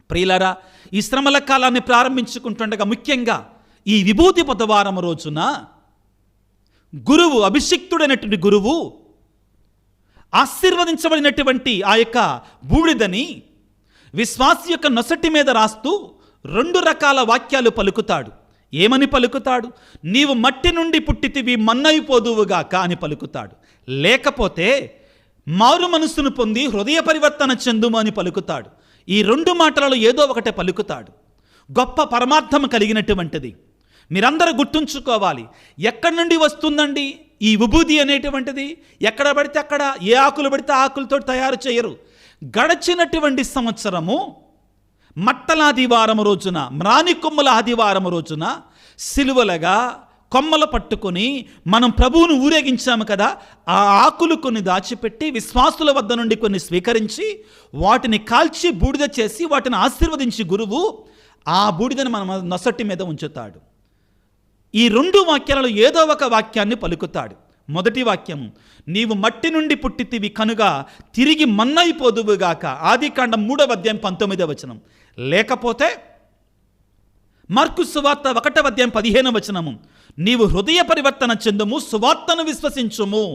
ప్రియులారా, ఈ శ్రమల కాలాన్ని ప్రారంభించుకుంటుండగా ముఖ్యంగా ఈ విభూతి బుధవారం రోజున గురువు, అభిషిక్తుడైనటువంటి గురువు ఆశీర్వదించబడినటువంటి ఆ యొక్క బూడిదని విశ్వాసి యొక్క నొసటి మీద రాస్తూ 2 రకాల వాక్యాలు పలుకుతాడు. ఏమని పలుకుతాడు? నీవు మట్టి నుండి పుట్టితివి, మన్నైపోదువుగాక అని పలుకుతాడు. లేకపోతే మారు మనస్సును పొంది హృదయ పరివర్తన చెందుము అని పలుకుతాడు. ఈ 2 మాటలలో ఏదో ఒకటే పలుకుతాడు. గొప్ప పరమార్థం కలిగినటువంటిది. మీరందరూ గుర్తుంచుకోవాలి. ఎక్కడి నుండి వస్తుందండి ఈ విభూది అనేటువంటిది? ఎక్కడ పడితే అక్కడ, ఏ ఆకులు పడితే ఆకులతో తయారు చేయరు. గడచినటువంటి సంవత్సరము మట్టల ఆదివారం రోజున, మ్రాని కొమ్మల ఆదివారం రోజున సిలువలుగా కొమ్మలు పట్టుకొని మనం ప్రభువును ఊరేగించాము కదా, ఆ ఆకులు కొన్ని దాచిపెట్టి విశ్వాసుల వద్ద నుండి కొన్ని స్వీకరించి వాటిని కాల్చి బూడిద చేసి వాటిని ఆశీర్వదించి గురువు ఆ బూడిదని మన నొసటి మీద ఉంచుతాడు. ఈ 2 వాక్యాలలో ఏదో ఒక వాక్యాన్ని పలుకుతాడు. మొదటి వాక్యం, నీవు మట్టి నుండి పుట్టితివి కనుక తిరిగి మన్నైపోదువుగాక, ఆదికాండం 3వ అధ్యాయం 19వ వచనం. లేకపోతే మార్కు సువార్త 1వ అధ్యాయం 15వ వచనము, నీవు హృదయ పరివర్తన చెందుము, సువార్తను విశ్వసించుము.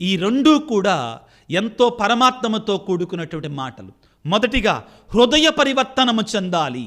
ఈ 2 కూడా ఎంతో పరమాత్మతో కూడుకున్నటువంటి మాటలు. మొదటిగా హృదయ పరివర్తనము చెందాలి.